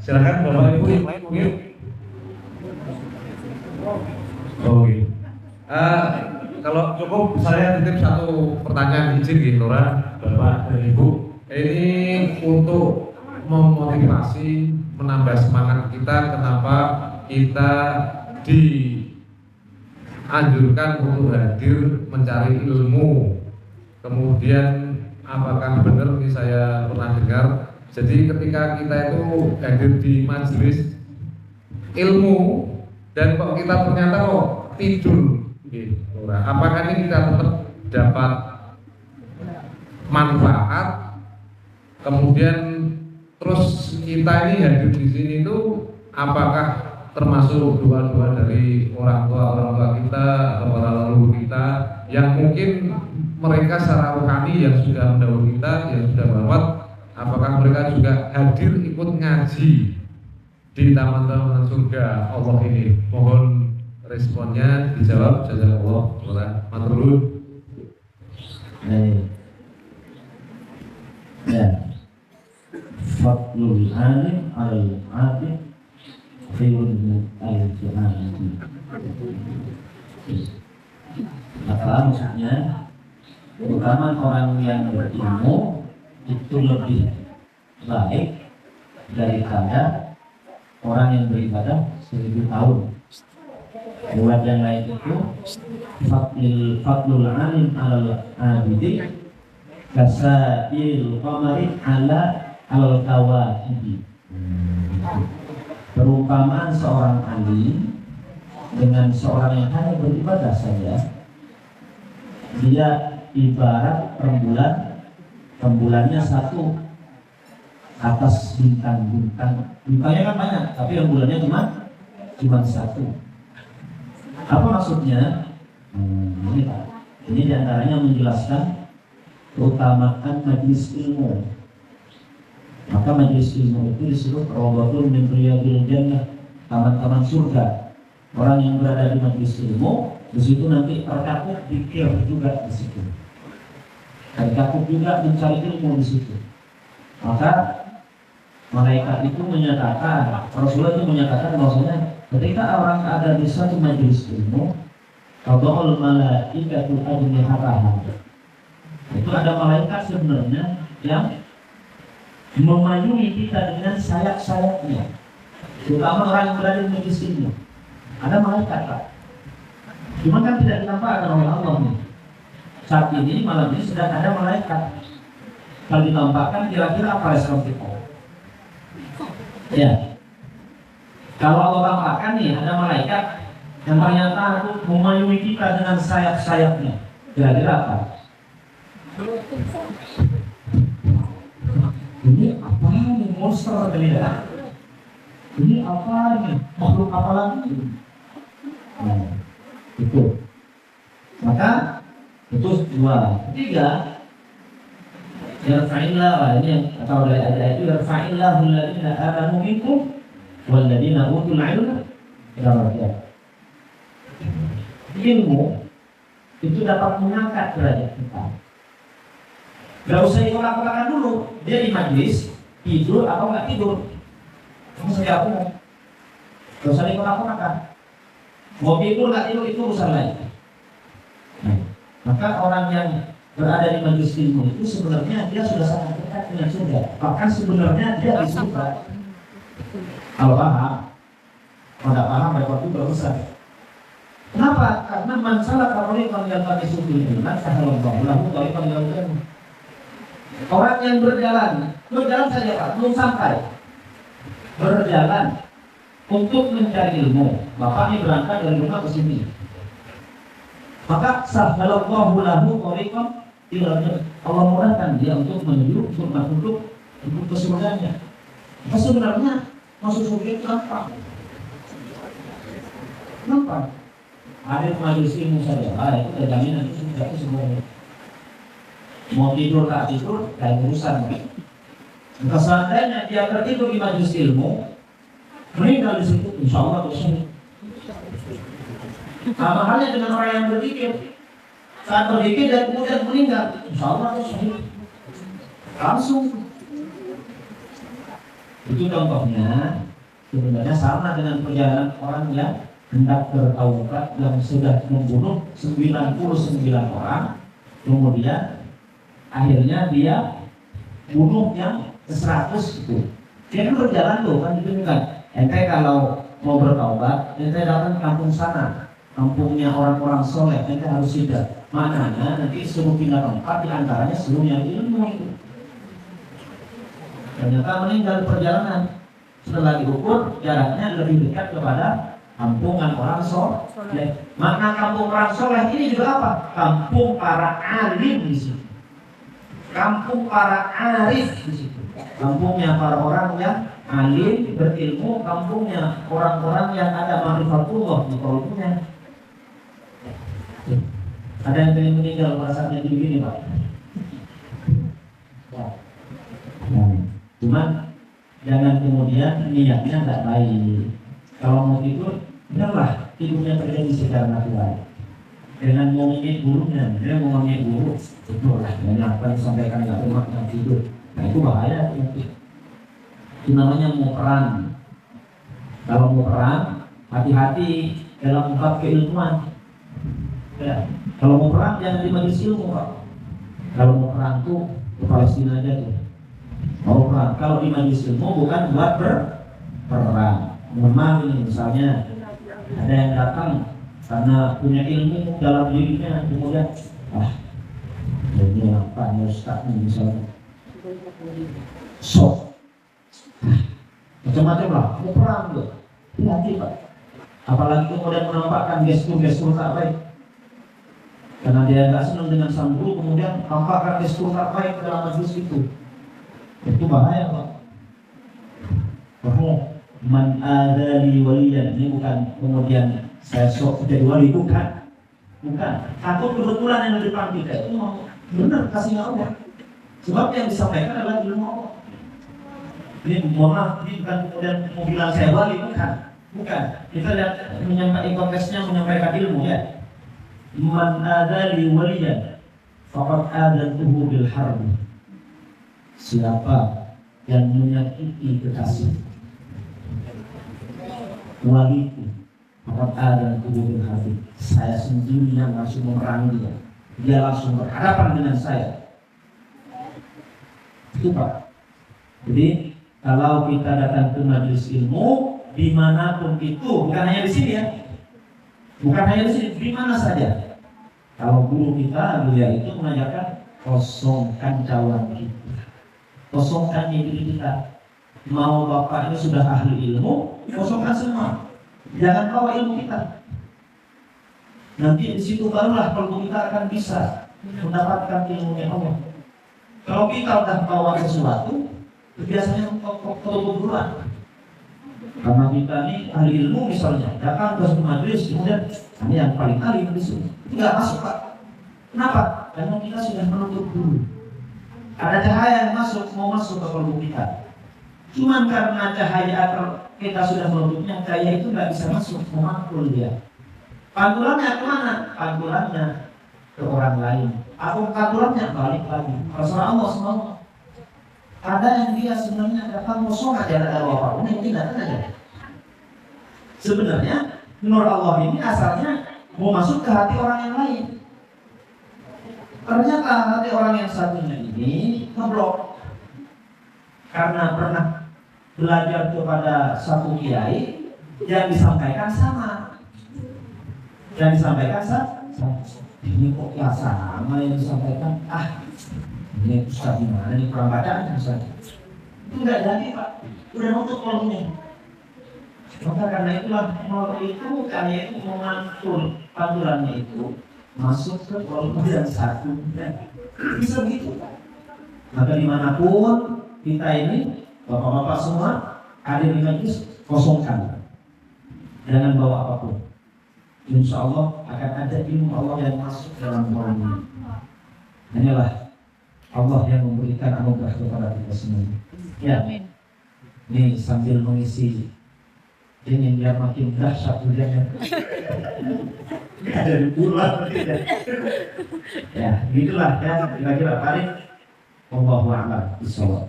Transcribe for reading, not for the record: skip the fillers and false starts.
Silakan Bapak Ibu yang lain mungkin. Oke. Kalau cukup saya titip satu pertanyaan izin gitu Nora, Bapak dan Ibu. Ini untuk memotivasi, menambah semangat kita kenapa kita dianjurkan untuk hadir mencari ilmu. Kemudian apakah benar ini saya pernah dengar. Jadi ketika kita itu hadir di majelis ilmu dan kok kita ternyata kok tidur gitu. Apakah ini kita tetap dapat manfaat? Kemudian terus kita ini hadir di sini itu apakah termasuk doa-doa dari orang tua kita atau para leluhur kita yang mungkin mereka secara rohani yang sudah mendahului kita, yang sudah wafat, apakah mereka juga hadir ikut ngaji di taman-taman surga Allah ini? Mohon responnya dijawab. Jazakallah. Matur nuwun. Ya. Fadlul alim al-abid khairun al-jahannam. Apa maksudnya? Terutama orang yang berilmu itu lebih baik daripada orang yang beribadah 1000 tahun. Buat yang lain itu fadlul alim al-abidi kasail qamari al-kawakib. Perumpamaan seorang alim dengan seorang yang hanya beribadah saja, dia ibarat rembulannya satu atas bintang-bintang. Bintangnya kan banyak, tapi rembulannya cuma satu. Apa maksudnya? Ini Pak. Ini diantaranya menjelaskan keutamaan majelis ilmu. Maka majelis ilmu itu disebut rawdatun min riyadil jannah, taman-taman surga. Orang yang berada di majelis ilmu, di situ nanti tercakup pikir juga di situ. Tercakup juga mencari ilmu di situ. Maka malaikat itu menyatakan, Rasulullah itu menyatakan bahwasanya ketika orang ada di satu majelis ilmu, qada'ul malaikatu ajnihataha. Itu ada malaikat sebenarnya yang memayungi kita dengan sayap-sayapnya. Terutama orang yang berada di majelis ilmu. Ada malaikat, Pak. Cuma kan tidak ditampakkan oleh Allah nih. Saat ini malam ini sedang ada malaikat. Kalau ditampakkan kira-kira apa respon kita? Ya. Kalau Allah tampakkan nih ada malaikat yang ternyata memayungi kita dengan sayap-sayapnya, kira-kira apa? Ini apa nih, monster beda? Ini apa nih, makhluk apa lagi? Nah, itu. Maka itu dua. Ketiga, yarfa'illah, ini atau dari ayat itu yarfa'illahu alladziina aamanu minkum walladziina utul 'ilma darajat. Ilmu itu dapat mengangkat derajat kita. Gak usah dikolak-kolakan dulu. Dia di majlis tidur atau nggak tidur, kamu saya aku gak usah dikolak-kolakan. Mau tidur nggak tidur itu urusan lain. Nah, maka orang yang berada di majelis ilmu itu sebenarnya dia sudah sangat dekat dengan surga. Bahkan sebenarnya dia di surga. Kalau paham, kalau tidak paham repot juga besar. Kenapa? Karena masalah kalau yang tadi sudah bilang, sahabat lahu tariqan ilal jannah. Orang yang berjalan saja Pak, belum sampai. Berjalan untuk mencari ilmu. Bapak ini berangkat dari rumah ke sini. Maka sahalallahu lahu tariqan ilal jannah. Allah mudahkan dia untuk menuju untuk ke surganya. Maka sebenarnya masuk surga itu gampang. Gampang. Ada majelis ilmu saja, itu ada jaminan itu sudah semuanya. Mau tidur tak tidur, kayak urusan. Maka seandainya dia tertidur di majelis ilmu, meninggal di situ, insya Allah dosa. Sama halnya dengan orang yang berzikir, saat berzikir dan kemudian meninggal, insya Allah dosa. Langsung. Itu contohnya. Sebenarnya sama dengan perjalanan orang yang hendak bertaubat yang sudah membunuh 99 orang, kemudian akhirnya dia bunuh yang ke-100 itu. Dia kan berjalan tuh kan gitu kan. Ente kalau mau bertaubat, ente datang ke kampung sana, kampungnya orang-orang soleh, ente harus tidak. Maknanya nanti suruh pindah tempat, diantaranya suruh yang ilmu itu. Ternyata meninggal perjalanan. Setelah diukur jaraknya lebih dekat kepada kampungan orang soleh. Makna kampung orang soleh ini juga apa? Kampung para alim di situ. Kampung para arif di situ. Kampungnya para orang yang alim berilmu, kampungnya orang-orang yang ada ma'rifatullah di kalbunya. Ada yang pengen meninggal pada saat yang begini, Pak? Cuman jangan kemudian niatnya tidak baik. Kalau mau tidur, biarlah tidurnya terjadi secara natural. Dengan mau ngomongin gurunya, dia mau ngomongin guru, betul lah. Dan apa yang disampaikan nggak bermakna tidur. Nah itu bahaya. Itu namanya mau perang. Kalau mau perang, hati-hati dalam bab keilmuan. Ya. Kalau mau perang jangan di majelis ilmu, Pak. Kalau mau perang tuh ke Palestina aja tuh. Mau perang, kalau di majelis ilmu bukan buat berperang. Mohon maaf ini misalnya ada yang datang karena punya ilmu dalam dirinya, kemudian ini apa nih Ustaz nih misalnya sok macam-macam lah, mau perang tuh hati Pak. Apalagi kemudian menampakkan gestur-gestur tak baik karena dia nggak senang dengan sang guru, kemudian tampakkan gestur tak baik dalam majelis itu bahaya Pak. Bahaya. Man adali waliyan, ini bukan kemudian saya sok jadi wali, bukan. Takut kebetulan yang di depan kita itu mau benar kasihnya Allah. Sebab yang disampaikan adalah ilmu Allah. Ini mohon maaf, ini bukan kemudian mau bilang saya wali, bukan. Kita lihat menyampaikan konteksnya, menyampaikan ilmu ya. Man adali waliyan, faqad adantuhu bil harbi. Siapa yang menyakiti kekasih waliku, maka ada tubuh hati. Saya sendiri yang langsung memerangi dia. Dia langsung berhadapan dengan saya. Itu Pak. Jadi kalau kita datang ke majelis ilmu dimanapun itu, bukan hanya di sini ya, bukan hanya di sini, di mana saja. Kalau guru kita beliau itu mengajarkan kosongkan cawan kita, kosongkan diri kita. Mau bapak ini sudah ahli ilmu, kosongkan semua. Jangan bawa ilmu kita. Nanti di situ barulah kalau kita akan bisa mendapatkan ilmunya Allah. Kalau kita udah bawa sesuatu, biasanya tertutup duluan. Karena kita ini ahli ilmu misalnya, datang ke majelis, kemudian ini yang paling ahli di sini, tidak masuk Pak. Kenapa? Karena kita sudah menutup dulu. Ada cahaya yang mau masuk ke kalbu kita. Cuman karena cahaya kita sudah menutupnya, cahaya itu nggak bisa masuk, memangkul dia. Pantulannya kemana? Pantulannya ke orang lain. Aku pantulannya balik lagi. Rasulullah Allah semua. Ada yang dia sebenarnya datang musuh aja ada apa-apa, ini datang aja. Sebenarnya nur Allah ini asalnya mau masuk ke hati orang yang lain. Ternyata hati orang yang satunya ini ngeblok. Karena pernah belajar kepada satu kiai yang disampaikan sama. Yang disampaikan sama. Ini kok ya sama yang disampaikan. Ini Ustaz gimana? Ini kurang bacaan Ustaz. Itu enggak jadi Pak. Udah nutup kolomnya. Maka karena itulah mau itu kalian itu mengatur pantulannya itu masuk ke kolom yang satu. Bisa begitu Pak. Maka dimanapun kita ini bapak-bapak semua hadir di majelis, kosongkan, jangan bawa apapun. Insya Allah akan ada ilmu Allah yang masuk dalam kolom ini. Hanyalah Allah yang memberikan anugerah kepada kita semua. Ya, ini sambil mengisi ingin biar makin dahsyat hujannya. Dari bulan. Ya, gitulah ya kira-kira paling. Allahu a'lam bishawab.